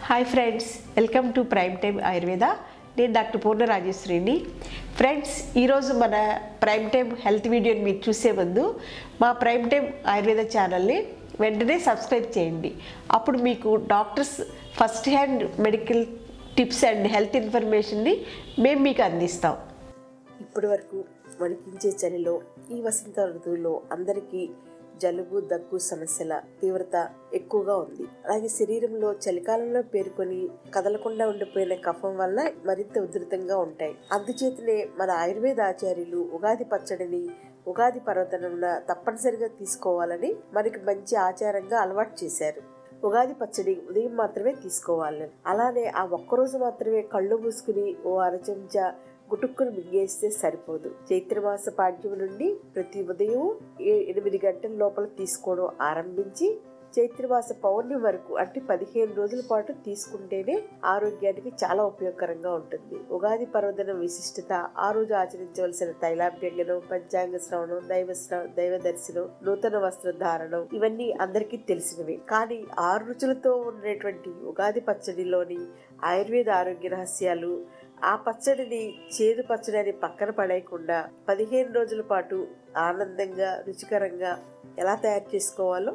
Hi friends, welcome to prime time Ayurveda. నేను doctor పూర్ణ రాజేశ్వరిని. Friends, ఈరోజు మన ప్రైమ్ టైమ్ హెల్త్ వీడియోని మీరు చూసే ముందు మా ప్రైమ్ టైమ్ ఆయుర్వేద ఛానల్ని వెంటనే సబ్స్క్రైబ్ చేయండి. అప్పుడు మీకు doctors first hand medical tips and health ఇన్ఫర్మేషన్ని మేము మీకు అందిస్తాం. ఇప్పటి వరకు వణికించే చలిలో ఈ వసంత ఋతువులో అందరికీ జలుబు దగ్గు సమస్యల తీవ్రత ఎక్కువగా ఉంది. అలాగే శరీరంలో చలికాలంలో పేరుకొని కదలకుండా ఉండిపోయిన కఫం వల్ల మరింత ఉధృతంగా ఉంటాయి. అందుచేతనే మన ఆయుర్వేద ఆచార్యులు ఉగాది పచ్చడిని ఉగాది పర్వదినమున తప్పనిసరిగా తీసుకోవాలని మనకి మంచి ఆచారంగా అలవాటు చేశారు. ఉగాది పచ్చడి ఉదయం మాత్రమే తీసుకోవాలి. అలానే ఆ ఒక్కరోజు మాత్రమే కళ్ళు మూసుకుని ఓ అర చెంచా గుటుక్కును మింగేస్తే సరిపోదు. చైత్రమాస పాడ్యం నుండి ప్రతి ఉదయం 8 గంటల లోపల తీసుకోవడం ఆరంభించి చైత్రమాస పౌర్ణమి వరకు అంటే 15 రోజుల పాటు తీసుకుంటేనే ఆరోగ్యానికి చాలా ఉపయోగకరంగా ఉంటుంది. ఉగాది పర్వదినం విశిష్టత, ఆ రోజు ఆచరించవలసిన తైలాభ్యంగనం, పంచాంగ శ్రవణం, దైవ దర్శనం, నూతన వస్త్రధారణం ఇవన్నీ అందరికీ తెలిసినవే. కానీ 6 రుచులతో ఉండేటువంటి ఉగాది పచ్చడిలోని ఆయుర్వేద ఆరోగ్య రహస్యాలు, ఆ పచ్చడిని చేదు పచ్చడి అని పక్కన పడేయకుండా 15 రోజుల పాటు ఆనందంగా రుచికరంగా ఎలా తయారు చేసుకోవాలో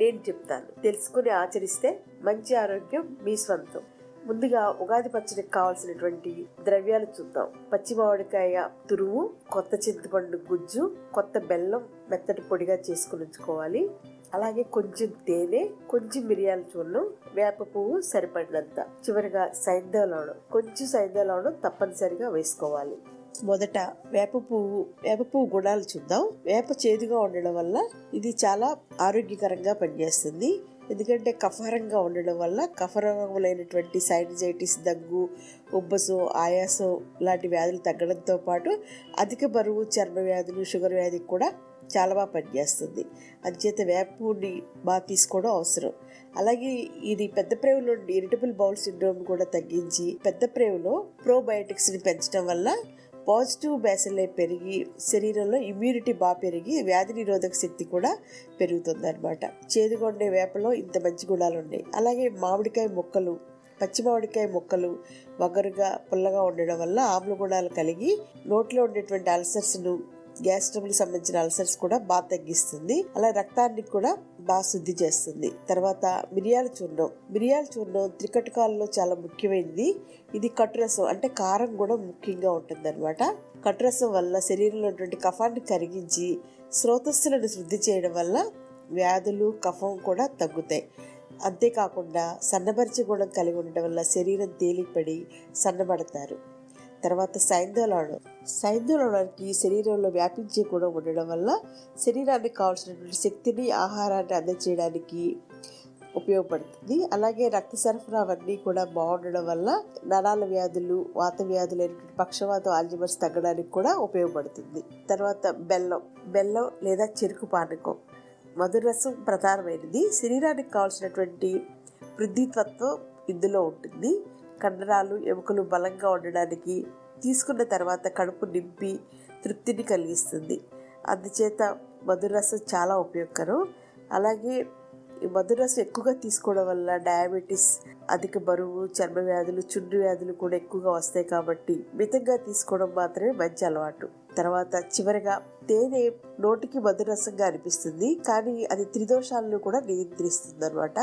నేను చెప్తాను. తెలుసుకుని ఆచరిస్తే మంచి ఆరోగ్యం మీ స్వంతం. ముందుగా ఉగాది పచ్చడికి కావాల్సినటువంటి ద్రవ్యాలు చూద్దాం. పచ్చి మామిడికాయ తురుము, కొత్త చింతపండు గుజ్జు, కొత్త బెల్లం మెత్తటి పొడిగా చేసుకుని ఉంచుకోవాలి. అలాగే కొంచెం తేనె, కొంచెం మిరియాల చూర్ణం, వేప పువ్వు సరిపడినంత, చివరిగా సైంధవ లవణం, కొంచెం సైంధవ లవణం తప్పనిసరిగా వేసుకోవాలి. మొదట వేప పువ్వు గుణాలు చూద్దాం. వేప చేదుగా ఉండడం వల్ల ఇది చాలా ఆరోగ్యకరంగా పనిచేస్తుంది. ఎందుకంటే కఫహరంగా ఉండడం వల్ల కఫరమైనటువంటి సైనసైటిస్, దగ్గు, ఉబ్బసం, ఆయాసం లాంటి వ్యాధులు తగ్గడంతో పాటు అధిక బరువు, చర్మ వ్యాధులు, షుగర్ వ్యాధికి కూడా చాలా బాగా పనిచేస్తుంది. అందుచేత వేపుని బాగా తీసుకోవడం అవసరం. అలాగే ఇది పెద్ద ప్రేవులో ఇరిటబుల్ బౌల్ సిండ్రోమ్ కూడా తగ్గించి పెద్ద ప్రేవులో ప్రోబయోటిక్స్ని పెంచడం వల్ల పాజిటివ్ బ్యాసిల్లే పెరిగి శరీరంలో ఇమ్యూనిటీ బాగా పెరిగి వ్యాధి నిరోధక శక్తి కూడా పెరుగుతుంది అనమాట. చేదుగా ఉండే వేపలో ఇంత మంచి గుణాలు ఉన్నాయి. అలాగే మామిడికాయ ముక్కలు, పచ్చి మామిడికాయ ముక్కలు వగరుగా పుల్లగా ఉండడం వల్ల ఆమ్ల గుణాలు కలిగి నోట్లో ఉండేటువంటి అల్సర్స్ను, గ్యాస్ ట్రబుల్కి సంబంధించిన అల్సర్స్ కూడా బాగా తగ్గిస్తుంది. అలా రక్తాన్ని కూడా బాగా శుద్ధి చేస్తుంది. తర్వాత మిరియాల చూర్ణం త్రికటకాలలో చాలా ముఖ్యమైనది. ఇది కటురసం అంటే కారం కూడా ముఖ్యంగా ఉంటుంది అనమాట. కటురసం వల్ల శరీరంలో ఉన్నటువంటి కఫాన్ని కరిగించి స్రోతస్సులను శుద్ధి చేయడం వల్ల వ్యాధులు, కఫం కూడా తగ్గుతాయి. అంతేకాకుండా సన్నబరిచే గుణం కలిగి ఉండడం వల్ల శరీరం తేలికపడి సన్నబడతారు. తర్వాత సైంధవ లవణానికి శరీరంలో వ్యాపించే గుణం ఉండడం వల్ల శరీరానికి కావాల్సినటువంటి శక్తిని, ఆహారాన్ని అందజేయడానికి ఉపయోగపడుతుంది. అలాగే రక్త సరఫరా అవన్నీ కూడా బాగుండడం వల్ల నరాల వ్యాధులు, వాత వ్యాధులు అయినటువంటి పక్షవాతం, ఆల్జిమర్స్ తగ్గడానికి కూడా ఉపయోగపడుతుంది. తర్వాత బెల్లం లేదా చెరుకు పానకం, మధురసం ప్రధానమైనది. శరీరానికి కావాల్సినటువంటి వృద్ధితత్వం ఇందులో ఉంటుంది. కండరాలు, ఎముకలు బలంగా ఉండడానికి, తీసుకున్న తర్వాత కడుపు నింపి తృప్తిని కలిగిస్తుంది. అందుచేత మధురసం చాలా ఉపయోగకరం. అలాగే ఈ మధురసం ఎక్కువగా తీసుకోవడం వల్ల డయాబెటీస్, అధిక బరువు, చర్మ వ్యాధులు, చుండ్రు వ్యాధులు కూడా ఎక్కువగా వస్తాయి. కాబట్టి మితంగా తీసుకోవడం మాత్రమే మంచి అలవాటు. తర్వాత చివరిగా తేనె నోటికి మధురసంగా అనిపిస్తుంది, కానీ అది త్రిదోషాలను కూడా నియంత్రిస్తుంది అనమాట.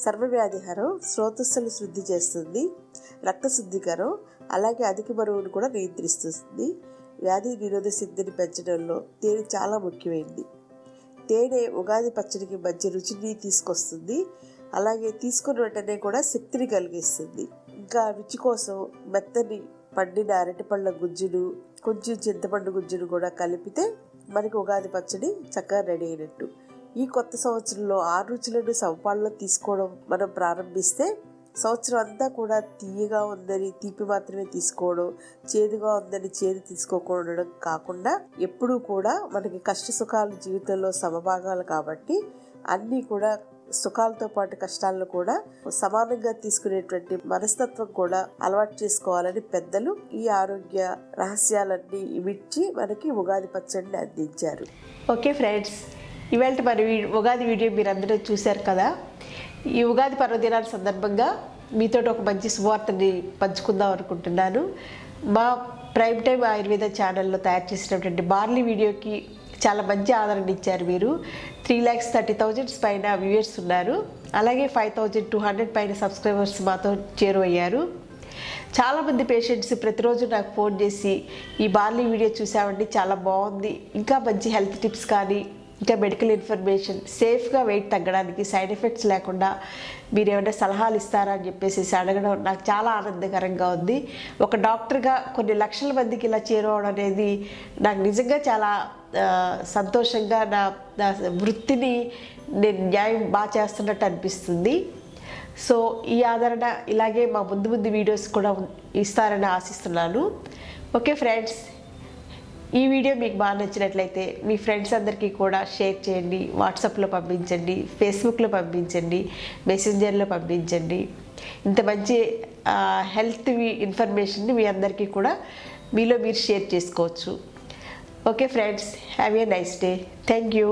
సర్వవ్యాధిహరం, స్రోతస్సులు శుద్ధి చేస్తుంది, రక్తశుద్ధికరం, అలాగే అధిక బరువును కూడా నియంత్రిస్తుంది. వ్యాధి నిరోధక శక్తిని పెంచడంలో తేనె చాలా ముఖ్యమైనది. తేనె ఉగాది పచ్చడికి మంచి రుచిని తీసుకొస్తుంది. అలాగే తీసుకున్న వెంటనే కూడా శక్తిని కలిగిస్తుంది. ఇంకా రుచి కోసం మెత్తని పండిన అరటిపళ్ళ గుజ్జును, కొంచెం చింతపండు గుజ్జును కూడా కలిపితే మనకి ఉగాది పచ్చడి చక్కగా రెడీ అయినట్టు. ఈ కొత్త సంవత్సరంలో 6 రుచులను సమపాళ్ళలో తీసుకోవడం మనం ప్రారంభిస్తే సంవత్సరం అంతా కూడా తీయగా ఉందని తీపి మాత్రమే తీసుకోవడం, చేదుగా ఉందని చేదు తీసుకోకుండా కాకుండా ఎప్పుడూ కూడా మనకి కష్ట సుఖాలు జీవితంలో సమభాగాలు కాబట్టి అన్నీ కూడా సుఖాలతో పాటు కష్టాలను కూడా సమానంగా తీసుకునేటువంటి మనస్తత్వం కూడా అలవాటు చేసుకోవాలని పెద్దలు ఈ ఆరోగ్య రహస్యాలన్నీ ఇమిడ్చి మనకి ఉగాది పచ్చడిని అందించారు. ఓకే ఫ్రెండ్స్, ఇవాళ మరి ఉగాది వీడియో మీరు అందరూ చూశారు కదా. ఈ ఉగాది పర్వదినాల సందర్భంగా మీతో ఒక మంచి శుభవార్తని పంచుకుందాం అనుకుంటున్నాను. మా ప్రైమ్ టైమ్ ఆయుర్వేద ఛానల్లో తయారు చేసినటువంటి బార్లీ వీడియోకి చాలా మంచి ఆదరణ ఇచ్చారు. మీరు 3,30,000 పైన వ్యూవర్స్ ఉన్నారు. అలాగే 5,200 పైన సబ్స్క్రైబర్స్ మాతో చేరువయ్యారు. చాలామంది పేషెంట్స్ ప్రతిరోజు నాకు ఫోన్ చేసి ఈ బార్లీ వీడియో చూసామండి, చాలా బాగుంది, ఇంకా మంచి హెల్త్ టిప్స్ కానీ ఇంకా మెడికల్ ఇన్ఫర్మేషన్, సేఫ్గా వెయిట్ తగ్గడానికి, సైడ్ ఎఫెక్ట్స్ లేకుండా మీరు ఏమైనా సలహాలు ఇస్తారా అని చెప్పేసి అడగడం నాకు చాలా ఆనందకరంగా ఉంది. ఒక డాక్టర్గా కొన్ని లక్షల మందికి ఇలా చేరువడం అనేది నాకు నిజంగా చాలా సంతోషంగా, నా వృత్తిని నేను న్యాయం బాగా చేస్తున్నట్టు అనిపిస్తుంది. సో ఈ ఆదరణ ఇలాగే మా ముందు వీడియోస్ కూడా ఇస్తారని ఆశిస్తున్నాను. ఓకే ఫ్రెండ్స్, ఈ వీడియో మీకు బాగా నచ్చినట్లయితే మీ ఫ్రెండ్స్ అందరికీ కూడా షేర్ చేయండి, వాట్సాప్లో పంపించండి, ఫేస్బుక్లో పంపించండి, మెసెంజర్లో పంపించండి. ఇంత మంచి హెల్త్ ఇన్ఫర్మేషన్ని మీ అందరికీ కూడా మీలో మీరు షేర్ చేసుకోవచ్చు. Okay friends, have a nice day. Thank you.